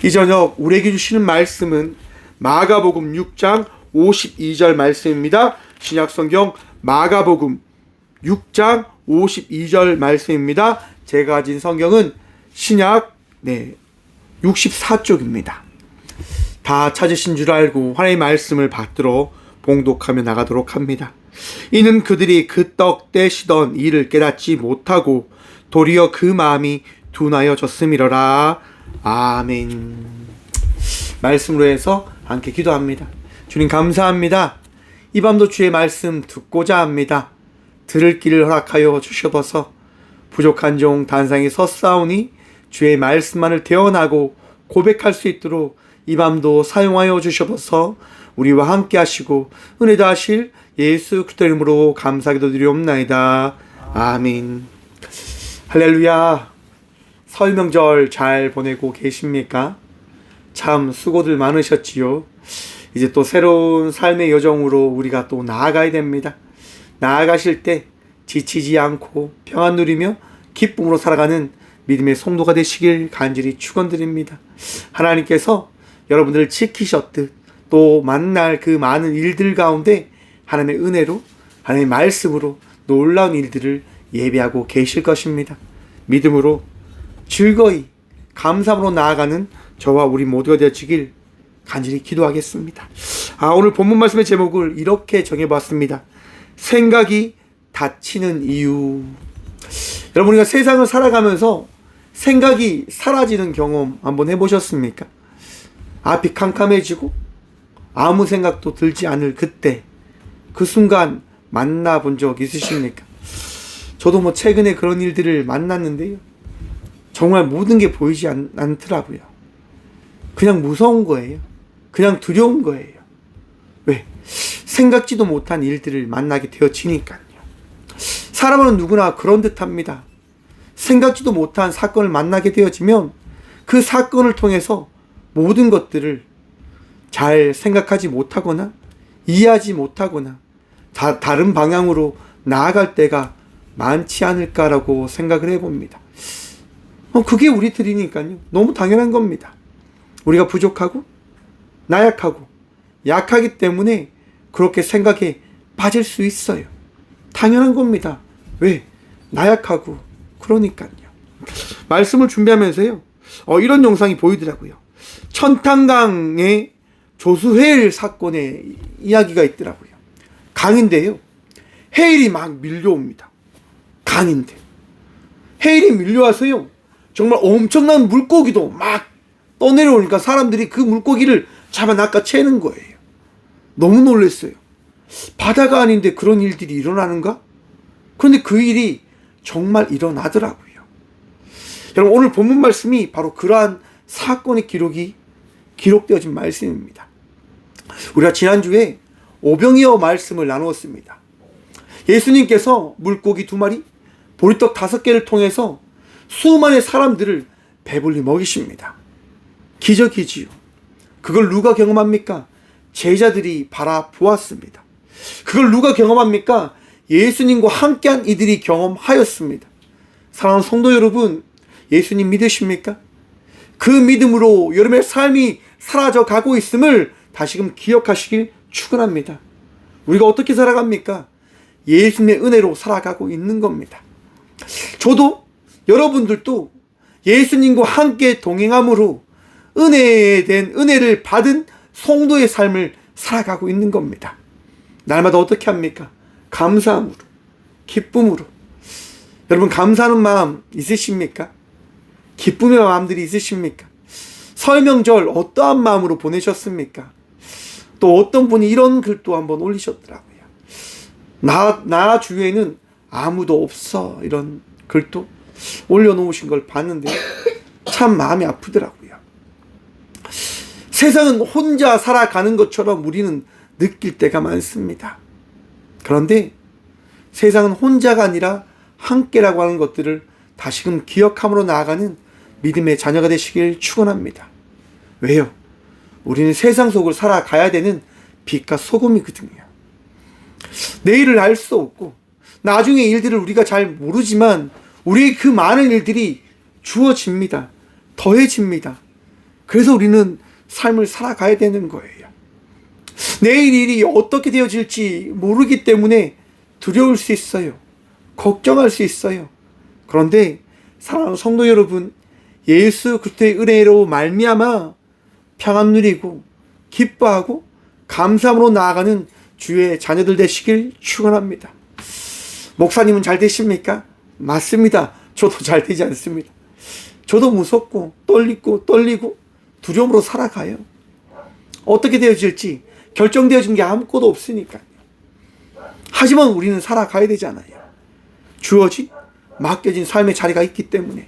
이 저녁 우리에게 주시는 말씀은 마가복음 6장 52절 말씀입니다. 신약성경 마가복음 6장 52절 말씀입니다. 제가 가진 성경은 신약 64쪽입니다. 다 찾으신 줄 알고 하나님의 말씀을 받들어 봉독하며 나가도록 합니다. 이는 그들이 그 떡 떼시던 일을 깨닫지 못하고 도리어 그 마음이 둔하여졌음이러라. 아멘. 말씀으로 해서 함께 기도합니다. 주님 감사합니다. 이 밤도 주의 말씀 듣고자 합니다. 들을 길을 허락하여 주셔서 부족한 종 단상에 섰사오니 주의 말씀만을 대언하고 고백할 수 있도록 이 밤도 사용하여 주셔서 우리와 함께 하시고 은혜 다하실 예수 그리스도 이름으로 감사기도 드리옵나이다. 아멘. 할렐루야. 설 명절 잘 보내고 계십니까? 참 수고들 많으셨지요. 이제 또 새로운 삶의 여정으로 우리가 또 나아가야 됩니다. 나아가실 때 지치지 않고 평안 누리며 기쁨으로 살아가는 믿음의 성도가 되시길 간절히 축원드립니다. 하나님께서 여러분들을 지키셨듯 또 만날 그 많은 일들 가운데 하나님의 은혜로 하나님의 말씀으로 놀라운 일들을 예배하고 계실 것입니다. 믿음으로 즐거이 감사함으로 나아가는 저와 우리 모두가 되어지길 간절히 기도하겠습니다. 오늘 본문 말씀의 제목을 이렇게 정해봤습니다. 생각이 닫히는 이유. 여러분, 우리가 세상을 살아가면서 생각이 사라지는 경험 한번 해보셨습니까? 앞이 캄캄해지고 아무 생각도 들지 않을 그때, 그 순간 만나본 적 있으십니까? 저도 최근에 그런 일들을 만났는데요, 정말 모든 게 보이지 않더라고요. 그냥 무서운 거예요. 그냥 두려운 거예요. 왜? 생각지도 못한 일들을 만나게 되어지니까요. 사람은 누구나 그런 듯합니다. 생각지도 못한 사건을 만나게 되어지면 그 사건을 통해서 모든 것들을 잘 생각하지 못하거나 이해하지 못하거나 다른 방향으로 나아갈 때가 많지 않을까라고 생각을 해봅니다. 그게 우리들이니까요. 너무 당연한 겁니다. 우리가 부족하고 나약하고 약하기 때문에 그렇게 생각에 빠질 수 있어요. 당연한 겁니다. 왜? 나약하고 그러니까요. 말씀을 준비하면서요, 이런 영상이 보이더라고요. 천탄강의 조수해일 사건의 이야기가 있더라고요. 강인데요, 해일이 막 밀려옵니다. 강인데 해일이 밀려와서요, 정말 엄청난 물고기도 막 떠내려오니까 사람들이 그 물고기를 잡아 낚아채는 거예요. 너무 놀랐어요. 바다가 아닌데 그런 일들이 일어나는가? 그런데 그 일이 정말 일어나더라고요. 여러분, 오늘 본문 말씀이 바로 그러한 사건의 기록되어진 말씀입니다. 우리가 지난주에 오병이어 말씀을 나누었습니다. 예수님께서 물고기 2마리, 보리떡 5개를 통해서 수많은 사람들을 배불리 먹이십니다. 기적이지요. 그걸 누가 경험합니까? 제자들이 바라보았습니다. 그걸 누가 경험합니까? 예수님과 함께한 이들이 경험하였습니다. 사랑하는 성도 여러분, 예수님 믿으십니까? 그 믿음으로 여러분의 삶이 사라져 가고 있음을 다시금 기억하시길 축원합니다. 우리가 어떻게 살아갑니까? 예수님의 은혜로 살아가고 있는 겁니다. 저도 여러분들도 예수님과 함께 동행함으로 은혜에 대한 은혜를 받은 성도의 삶을 살아가고 있는 겁니다. 날마다 어떻게 합니까? 감사함으로, 기쁨으로. 여러분, 감사하는 마음 있으십니까? 기쁨의 마음들이 있으십니까? 설 명절 어떠한 마음으로 보내셨습니까? 또 어떤 분이 이런 글도 한번 올리셨더라고요. 나 주위에는 아무도 없어, 이런 글도 올려놓으신 걸 봤는데 참 마음이 아프더라고요. 세상은 혼자 살아가는 것처럼 우리는 느낄 때가 많습니다. 그런데 세상은 혼자가 아니라 함께라고 하는 것들을 다시금 기억함으로 나아가는 믿음의 자녀가 되시길 축원합니다. 왜요? 우리는 세상 속을 살아가야 되는 빛과 소금이거든요. 내일을 알 수 없고 나중의 일들을 우리가 잘 모르지만 우리의 그 많은 일들이 주어집니다. 더해집니다. 그래서 우리는 삶을 살아가야 되는 거예요. 내일 일이 어떻게 되어질지 모르기 때문에 두려울 수 있어요. 걱정할 수 있어요. 그런데 사랑하는 성도 여러분, 예수 그리스도의 은혜로 말미암아 평안 누리고 기뻐하고 감사함으로 나아가는 주의 자녀들 되시길 축원합니다. 목사님은 잘 되십니까? 맞습니다. 저도 잘 되지 않습니다. 저도 무섭고 떨리고 두려움으로 살아가요. 어떻게 되어질지 결정되어진 게 아무것도 없으니까요. 하지만 우리는 살아가야 되잖아요. 주어진 맡겨진 삶의 자리가 있기 때문에.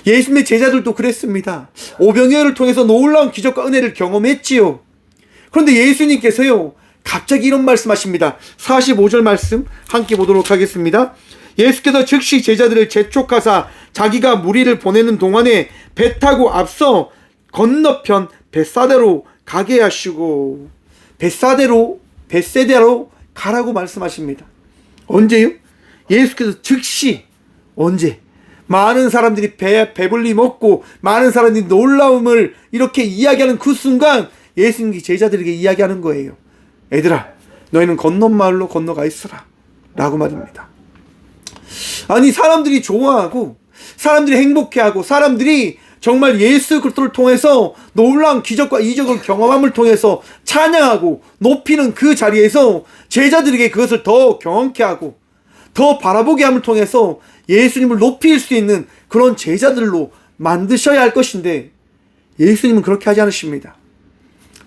예수님의 제자들도 그랬습니다. 오병이어를 통해서 놀라운 기적과 은혜를 경험했지요. 그런데 예수님께서요, 갑자기 이런 말씀하십니다. 45절 말씀 함께 보도록 하겠습니다. 예수께서 즉시 제자들을 재촉하사 자기가 무리를 보내는 동안에 배 타고 앞서 건너편 벳사다로 가게 하시고, 벳세다로 가라고 말씀하십니다. 언제요? 예수께서 즉시, 언제? 많은 사람들이 배불리 먹고 많은 사람들이 놀라움을 이렇게 이야기하는 그 순간 예수님이 제자들에게 이야기하는 거예요. 얘들아, 너희는 건너마을로 건너가 있으라 라고 말입니다. 아니, 사람들이 좋아하고 사람들이 행복해하고 사람들이 정말 예수 그리스도를 통해서 놀라운 기적과 이적을 경험함을 통해서 찬양하고 높이는 그 자리에서 제자들에게 그것을 더 경험케 하고 더 바라보게 함을 통해서 예수님을 높일 수 있는 그런 제자들로 만드셔야 할 것인데, 예수님은 그렇게 하지 않으십니다.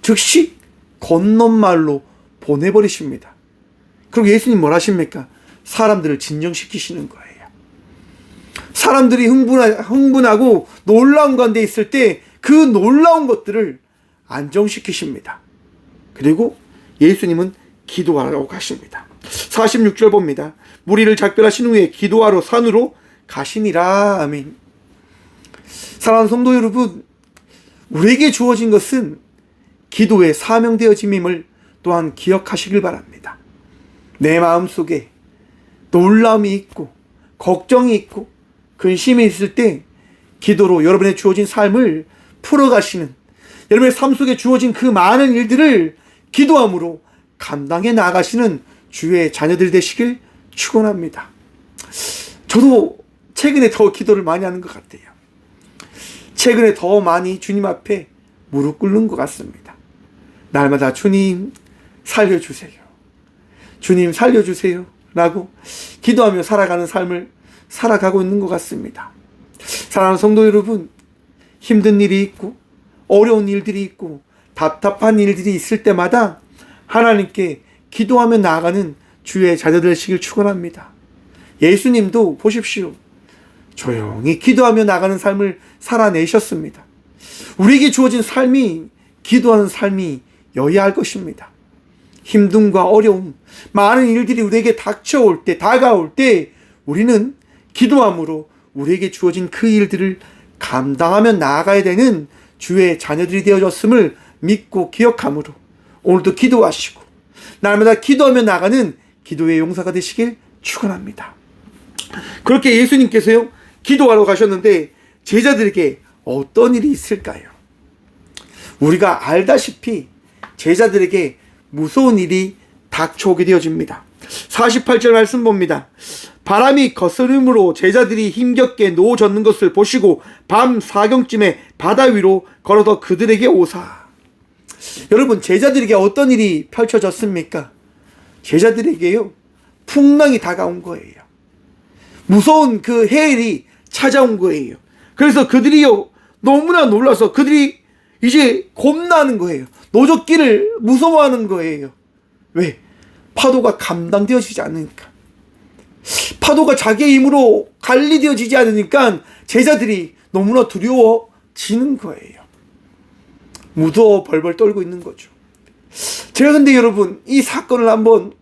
즉시 건너말로 보내버리십니다. 그리고 예수님 뭘 하십니까? 사람들을 진정시키시는 거예요. 사람들이 흥분하고 놀라운 가운데 있을 때 그 놀라운 것들을 안정시키십니다. 그리고 예수님은 기도하러 가십니다. 46절 봅니다. 무리를 작별하신 후에 기도하러 산으로 가시니라. 아멘. 사랑하는 성도 여러분, 우리에게 주어진 것은 기도의 사명되어짐임을 또한 기억하시길 바랍니다. 내 마음속에 놀라움이 있고 걱정이 있고 근심이 있을 때 기도로 여러분의 주어진 삶을 풀어가시는, 여러분의 삶 속에 주어진 그 많은 일들을 기도함으로 감당해 나가시는 주의 자녀들 되시길 축원합니다. 저도 최근에 더 기도를 많이 하는 것 같아요. 최근에 더 많이 주님 앞에 무릎 꿇는 것 같습니다. 날마다 주님 살려주세요. 주님 살려주세요 라고 기도하며 살아가는 삶을 살아가고 있는 것 같습니다. 사랑하는 성도 여러분, 힘든 일이 있고 어려운 일들이 있고 답답한 일들이 있을 때마다 하나님께 기도하며 나아가는 주의 자녀들 되시길 축원합니다. 예수님도 보십시오. 조용히 기도하며 나가는 삶을 살아내셨습니다. 우리에게 주어진 삶이 기도하는 삶이여야 할 것입니다. 힘듦과 어려움, 많은 일들이 우리에게 닥쳐올 때, 다가올 때 우리는 기도함으로 우리에게 주어진 그 일들을 감당하며 나아가야 되는 주의 자녀들이 되어졌음을 믿고 기억함으로 오늘도 기도하시고 날마다 기도하며 나가는 기도의 용사가 되시길 축원합니다. 그렇게 예수님께서요, 기도하러 가셨는데 제자들에게 어떤 일이 있을까요? 우리가 알다시피 제자들에게 무서운 일이 닥쳐오게 되어집니다. 48절 말씀 봅니다. 바람이 거스름으로 제자들이 힘겹게 노젓는 것을 보시고 밤 사경쯤에 바다 위로 걸어서 그들에게 오사. 여러분, 제자들에게 어떤 일이 펼쳐졌습니까? 제자들에게요, 풍랑이 다가온 거예요. 무서운 그 해일이 찾아온 거예요. 그래서 그들이요, 너무나 놀라서 그들이 이제 겁나는 거예요. 노젓기를 무서워하는 거예요. 왜? 파도가 감당되어지지 않으니까. 파도가 자기의 힘으로 관리되어지지 않으니까 제자들이 너무나 두려워지는 거예요. 무서워 벌벌 떨고 있는 거죠. 제가 근데 여러분, 이 사건을 한번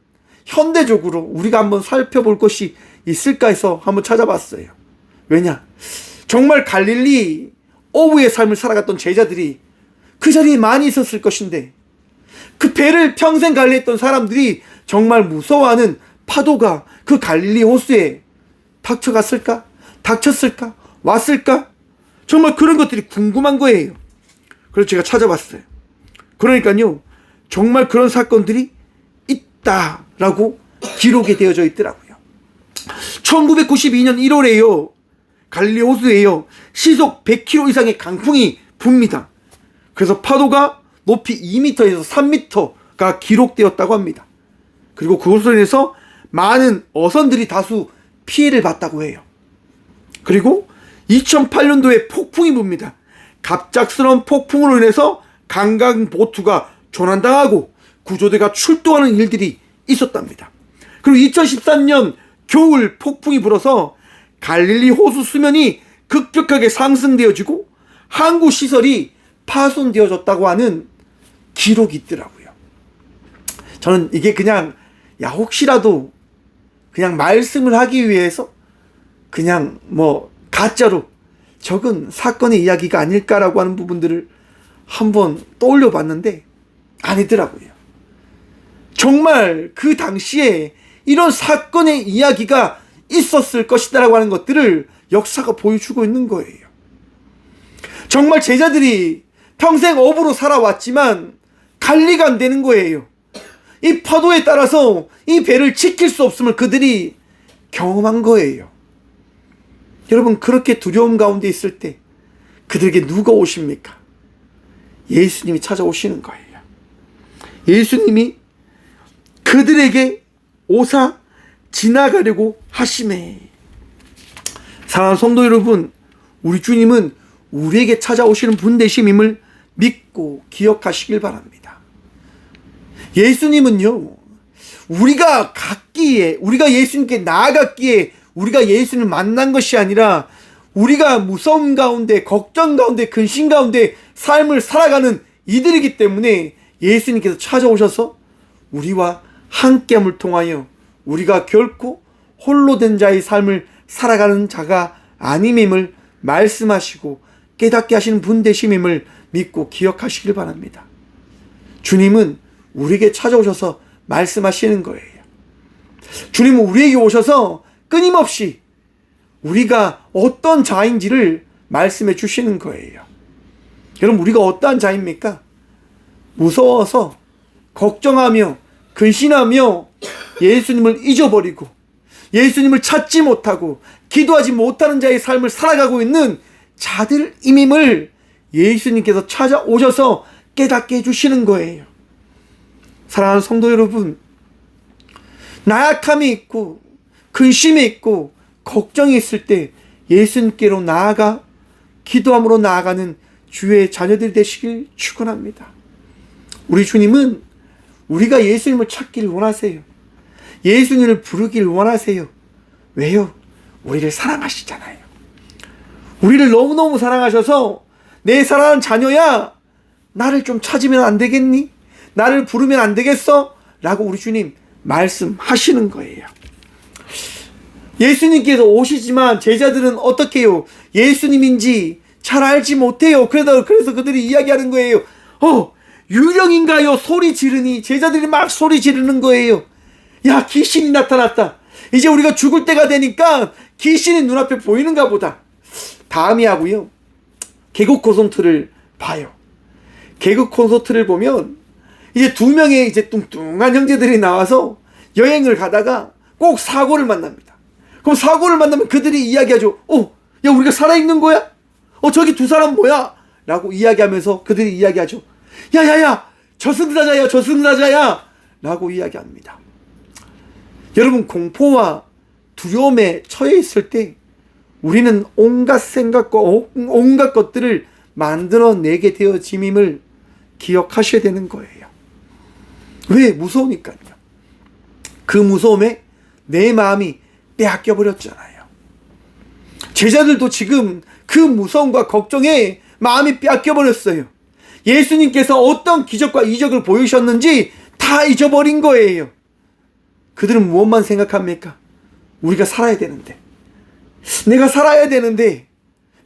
현대적으로 우리가 한번 살펴볼 것이 있을까 해서 한번 찾아봤어요. 왜냐? 정말 갈릴리 어부의 삶을 살아갔던 제자들이 그 자리에 많이 있었을 것인데, 그 배를 평생 관리했던 사람들이 정말 무서워하는 파도가 그 갈릴리 호수에 닥쳤을까? 왔을까? 정말 그런 것들이 궁금한 거예요. 그래서 제가 찾아봤어요. 그러니까요, 정말 그런 사건들이 있다라고 기록이 되어져 있더라고요. 1992년 1월에요. 갈릴리 호수에요. 시속 100km 이상의 강풍이 붑니다. 그래서 파도가 높이 2m에서 3m가 기록되었다고 합니다. 그리고 그것으로 인해서 많은 어선들이 다수 피해를 봤다고 해요. 그리고 2008년도에 폭풍이 붑니다. 갑작스러운 폭풍으로 인해서 관광 보트가 조난당하고 구조대가 출동하는 일들이 있었답니다. 그리고 2013년 겨울 폭풍이 불어서 갈릴리 호수 수면이 급격하게 상승되어지고 항구 시설이 파손되어졌다고 하는 기록이 있더라고요. 저는 이게 그냥 혹시라도 그냥 말씀을 하기 위해서 그냥 가짜로 적은 사건의 이야기가 아닐까라고 하는 부분들을 한번 떠올려 봤는데 아니더라고요. 정말 그 당시에 이런 사건의 이야기가 있었을 것이다라고 하는 것들을 역사가 보여주고 있는 거예요. 정말 제자들이 평생 어부로 살아왔지만 관리가 안 되는 거예요. 이 파도에 따라서 이 배를 지킬 수 없음을 그들이 경험한 거예요. 여러분, 그렇게 두려움 가운데 있을 때 그들에게 누가 오십니까? 예수님이 찾아오시는 거예요. 예수님이 그들에게 오사 지나가려고 하시매. 사랑하는 성도 여러분, 우리 주님은 우리에게 찾아오시는 분 되심임을 믿고 기억하시길 바랍니다. 예수님은요, 우리가 갔기에, 우리가 예수님께 나아갔기에 우리가 예수님을 만난 것이 아니라 우리가 무서움 가운데, 걱정 가운데, 근심 가운데 삶을 살아가는 이들이기 때문에 예수님께서 찾아오셔서 우리와 함께함을 통하여 우리가 결코 홀로 된 자의 삶을 살아가는 자가 아님임을 말씀하시고 깨닫게 하시는 분 되심임을 믿고 기억하시길 바랍니다. 주님은 우리에게 찾아오셔서 말씀하시는 거예요. 주님은 우리에게 오셔서 끊임없이 우리가 어떤 자인지를 말씀해 주시는 거예요. 여러분, 우리가 어떠한 자입니까? 무서워서 걱정하며 근심하며 예수님을 잊어버리고 예수님을 찾지 못하고 기도하지 못하는 자의 삶을 살아가고 있는 자들임임을 예수님께서 찾아오셔서 깨닫게 해주시는 거예요. 사랑하는 성도 여러분, 나약함이 있고 근심이 있고 걱정이 있을 때 예수님께로 나아가 기도함으로 나아가는 주의 자녀들이 되시길 축원합니다. 우리 주님은 우리가 예수님을 찾기를 원하세요. 예수님을 부르기를 원하세요. 왜요? 우리를 사랑하시잖아요. 우리를 너무너무 사랑하셔서 내 사랑하는 자녀야, 나를 좀 찾으면 안 되겠니? 나를 부르면 안 되겠어? 라고 우리 주님 말씀하시는 거예요. 예수님께서 오시지만 제자들은 어떻게 해요? 예수님인지 잘 알지 못해요. 그래서 그들이 이야기하는 거예요. 유령인가요? 소리 지르니. 제자들이 막 소리 지르는 거예요. 야, 귀신이 나타났다. 이제 우리가 죽을 때가 되니까 귀신이 눈앞에 보이는가 보다. 다음이 하고요, 개국 콘서트를 봐요. 개국 콘서트를 보면 이제 두 명의 이제 뚱뚱한 형제들이 나와서 여행을 가다가 꼭 사고를 만납니다. 그럼 사고를 만나면 그들이 이야기하죠. 야, 우리가 살아있는 거야? 저기 두 사람 뭐야? 라고 이야기하면서 그들이 이야기하죠. 야야야, 저승사자야, 저승사자야! 라고 이야기합니다. 여러분, 공포와 두려움에 처해 있을 때 우리는 온갖 생각과 온갖 것들을 만들어내게 되어짐임을 기억하셔야 되는 거예요. 왜? 무서우니까요. 그 무서움에 내 마음이 빼앗겨 버렸잖아요. 제자들도 지금 그 무서움과 걱정에 마음이 빼앗겨 버렸어요. 예수님께서 어떤 기적과 이적을 보이셨는지 다 잊어버린 거예요. 그들은 무엇만 생각합니까? 우리가 살아야 되는데, 내가 살아야 되는데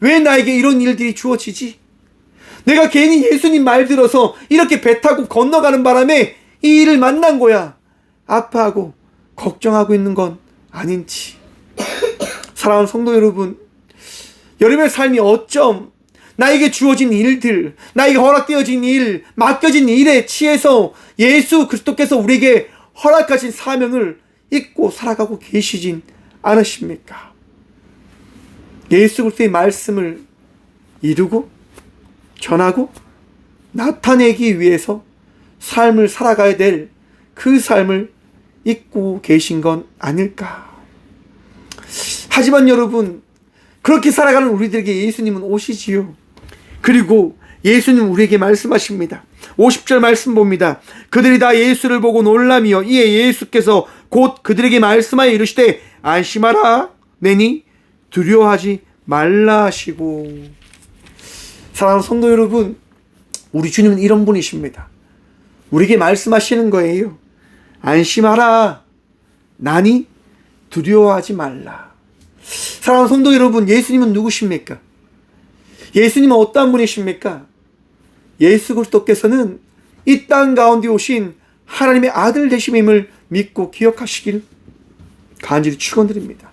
왜 나에게 이런 일들이 주어지지? 내가 괜히 예수님 말 들어서 이렇게 배 타고 건너가는 바람에 이 일을 만난 거야. 아파하고 걱정하고 있는 건 아닌지. 사랑하는 성도 여러분, 여러분의 삶이 어쩜 나에게 주어진 일들, 나에게 허락되어진 일, 맡겨진 일에 취해서 예수 그리스도께서 우리에게 허락하신 사명을 잊고 살아가고 계시진 않으십니까? 예수 그리스도의 말씀을 이루고 전하고 나타내기 위해서 삶을 살아가야 될 그 삶을 잊고 계신 건 아닐까? 하지만 여러분, 그렇게 살아가는 우리들에게 예수님은 오시지요. 그리고 예수님 우리에게 말씀하십니다. 50절 말씀 봅니다. 그들이 다 예수를 보고 놀라며 이에 예수께서 곧 그들에게 말씀하여 이르시되 안심하라 내니 두려워하지 말라 하시고. 사랑하는 성도 여러분, 우리 주님은 이런 분이십니다. 우리에게 말씀하시는 거예요. 안심하라 나니 두려워하지 말라. 사랑하는 성도 여러분, 예수님은 누구십니까? 예수님은 어떠한 분이십니까? 예수 그리스도께서는 이 땅 가운데 오신 하나님의 아들 되심임을 믿고 기억하시길 간절히 축원드립니다.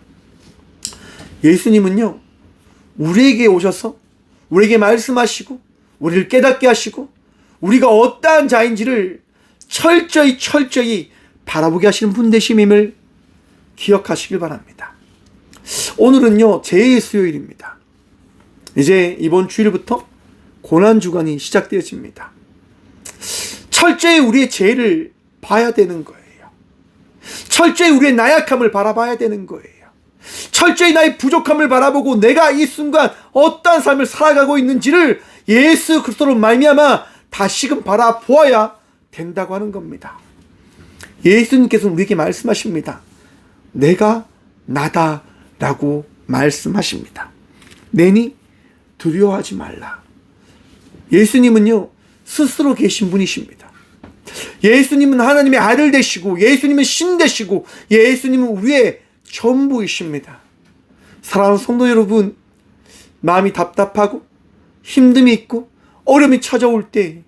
예수님은요, 우리에게 오셔서 우리에게 말씀하시고 우리를 깨닫게 하시고 우리가 어떠한 자인지를 철저히 바라보게 하시는 분 되심임을 기억하시길 바랍니다. 오늘은요, 제의 수요일입니다. 이제 이번 주일부터 고난주간이 시작되어집니다. 철저히 우리의 죄를 봐야 되는 거예요. 철저히 우리의 나약함을 바라봐야 되는 거예요. 철저히 나의 부족함을 바라보고 내가 이 순간 어떠한 삶을 살아가고 있는지를 예수 그리스도로 말미암아 다시금 바라보아야 된다고 하는 겁니다. 예수님께서는 우리에게 말씀하십니다. 내가 나다라고 말씀하십니다. 내니 두려워하지 말라. 예수님은요, 스스로 계신 분이십니다. 예수님은 하나님의 아들 되시고 예수님은 신 되시고 예수님은 우리의 전부이십니다. 사랑하는 성도 여러분, 마음이 답답하고 힘듦이 있고 어려움이 찾아올 때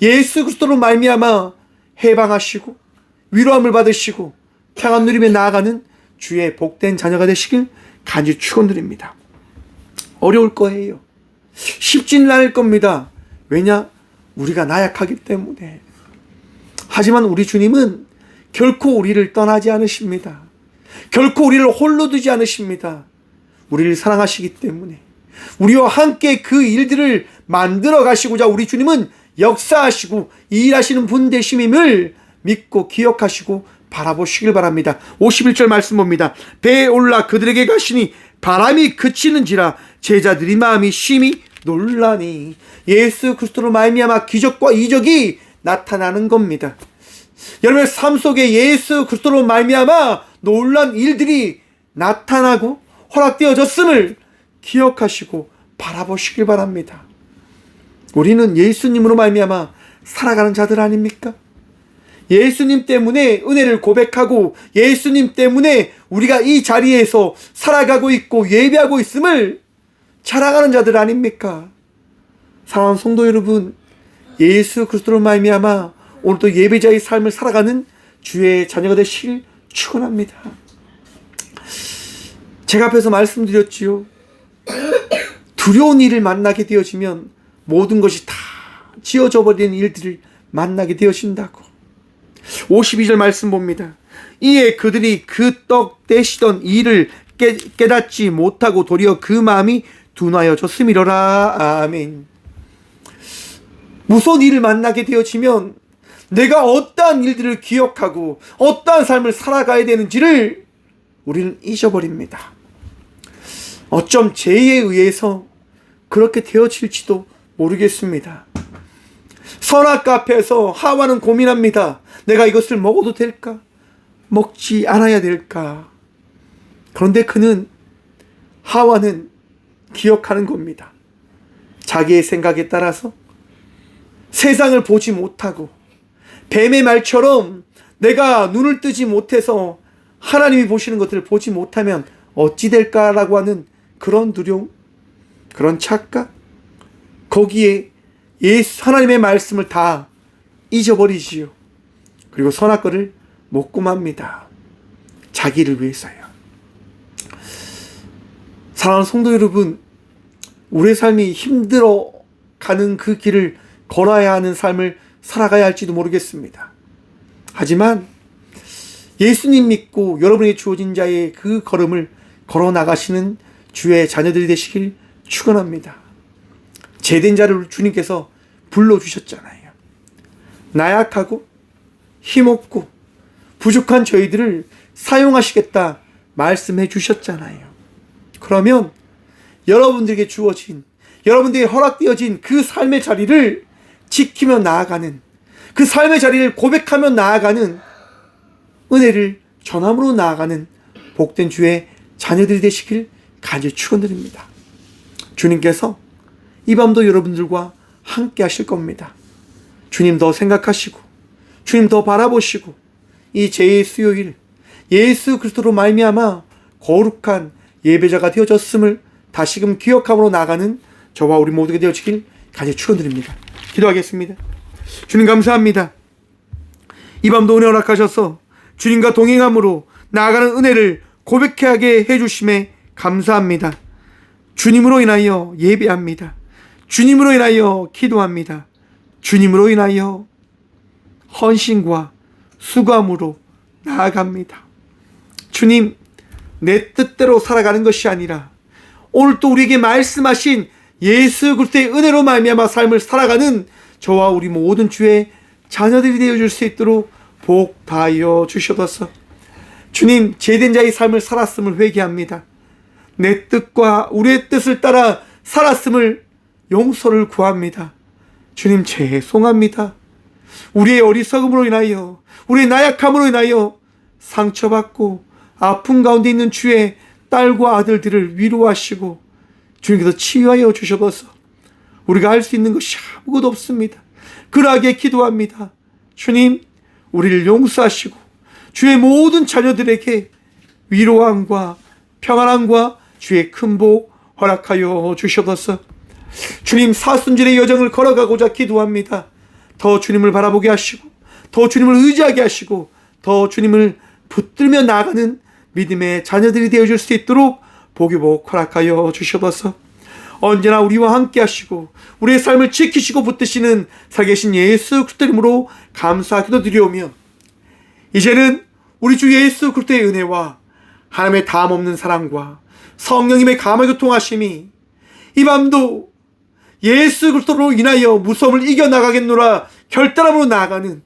예수 그리스도로 말미암아 해방하시고 위로함을 받으시고 평안 누리며 나아가는 주의 복된 자녀가 되시길 간절히 축원드립니다. 어려울 거예요. 쉽지는 않을 겁니다. 왜냐? 우리가 나약하기 때문에. 하지만 우리 주님은 결코 우리를 떠나지 않으십니다. 결코 우리를 홀로 두지 않으십니다. 우리를 사랑하시기 때문에 우리와 함께 그 일들을 만들어 가시고자 우리 주님은 역사하시고 일하시는 분 되심임을 믿고 기억하시고 바라보시길 바랍니다. 51절 말씀 봅니다. 배에 올라 그들에게 가시니 바람이 그치는지라 제자들이 마음이 심히 놀라니. 예수 그리스도로 말미암아 기적과 이적이 나타나는 겁니다. 여러분의 삶 속에 예수 그리스도로 말미암아 놀란 일들이 나타나고 허락되어졌음을 기억하시고 바라보시길 바랍니다. 우리는 예수님으로 말미암아 살아가는 자들 아닙니까? 예수님 때문에 은혜를 고백하고 예수님 때문에 우리가 이 자리에서 살아가고 있고 예배하고 있음을 자랑하는 자들 아닙니까? 사랑하는 성도 여러분, 예수 그리스도로 말미암아 오늘도 예배자의 삶을 살아가는 주의 자녀가 되시길 축원합니다. 제가 앞에서 말씀드렸지요. 두려운 일을 만나게 되어지면 모든 것이 다 지어져 버리는 일들을 만나게 되어진다고. 52절 말씀 봅니다. 이에 그들이 그 떡 떼시던 일을 깨닫지 못하고 도리어 그 마음이 둔하여졌음이로라. 아멘. 무서운 일을 만나게 되어지면 내가 어떠한 일들을 기억하고 어떠한 삶을 살아가야 되는지를 우리는 잊어버립니다. 어쩜 죄에 의해서 그렇게 되어질지도 모르겠습니다. 선악과 앞에서 하와는 고민합니다. 내가 이것을 먹어도 될까? 먹지 않아야 될까? 그런데 하와는 기억하는 겁니다. 자기의 생각에 따라서 세상을 보지 못하고 뱀의 말처럼 내가 눈을 뜨지 못해서 하나님이 보시는 것들을 보지 못하면 어찌 될까라고 하는 그런 두려움, 그런 착각, 거기에 하나님의 말씀을 다 잊어버리지요. 그리고 선악과를 먹고 맙니다. 자기를 위해서요. 사랑하는 성도 여러분, 우리의 삶이 힘들어 가는 그 길을 걸어야 하는 삶을 살아가야 할지도 모르겠습니다. 하지만 예수님 믿고 여러분에게 주어진 자의 그 걸음을 걸어 나가시는 주의 자녀들이 되시길 축원합니다. 제된 자를 주님께서 불러주셨잖아요. 나약하고 힘없고 부족한 저희들을 사용하시겠다 말씀해 주셨잖아요. 그러면 여러분들에게 주어진, 여러분들에게 허락되어진 그 삶의 자리를 지키며 나아가는, 그 삶의 자리를 고백하며 나아가는, 은혜를 전함으로 나아가는 복된 주의 자녀들이 되시길 간절히 축원드립니다. 주님께서 이 밤도 여러분들과 함께 하실 겁니다. 주님 더 생각하시고, 주님 더 바라보시고, 이 제2의 수요일 예수 그리스도로 말미암아 거룩한 예배자가 되어졌음을 다시금 기억함으로 나가는 저와 우리 모두가 되어지길 간절히 축원드립니다. 기도하겠습니다. 주님 감사합니다. 이 밤도 은혜 허락하셔서 주님과 동행함으로 나아가는 은혜를 고백하게 해주심에 감사합니다. 주님으로 인하여 예배합니다. 주님으로 인하여 기도합니다. 주님으로 인하여 헌신과 수고함으로 나아갑니다. 주님, 내 뜻대로 살아가는 것이 아니라 오늘 또 우리에게 말씀하신 예수 그리스도의 은혜로 말미암아 삶을 살아가는 저와 우리 모든 주의 자녀들이 되어줄 수 있도록 복하여 주시옵소서. 주님, 제된 자의 삶을 살았음을 회개합니다. 내 뜻과 우리의 뜻을 따라 살았음을 용서를 구합니다. 주님, 죄송합니다. 우리의 어리석음으로 인하여, 우리의 나약함으로 인하여 상처받고 아픔 가운데 있는 주의 딸과 아들들을 위로하시고 주님께서 치유하여 주셔서 우리가 할 수 있는 것이 아무것도 없습니다. 그러하게 기도합니다. 주님, 우리를 용서하시고 주의 모든 자녀들에게 위로함과 평안함과 주의 큰 복 허락하여 주셔서 주님, 사순절의 여정을 걸어가고자 기도합니다. 더 주님을 바라보게 하시고, 더 주님을 의지하게 하시고, 더 주님을 붙들며 나아가는 믿음의 자녀들이 되어줄 수 있도록 복이 복 허락하여 주셔서 언제나 우리와 함께 하시고 우리의 삶을 지키시고 붙드시는 살아계신 예수 그리스도 이름으로 감사 기도드리오며, 이제는 우리 주 예수 그리스도의 은혜와 하나님의 다함없는 사랑과 성령님의 감화 교통하심이 이 밤도 예수 그리스도로 인하여 무서움을 이겨나가겠노라 결단함으로 나아가는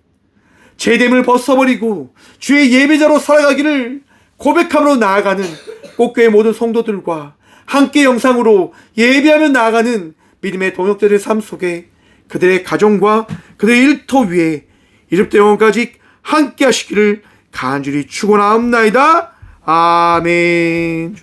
죄됨을 벗어버리고 주의 예배자로 살아가기를 고백함으로 나아가는 꽃교회 모든 성도들과 함께 영상으로 예배하며 나아가는 믿음의 동역자들의 삶 속에 그들의 가정과 그들의 일터 위에 이집트 영혼까지 함께 하시기를 간절히 축원하옵나이다. 아멘.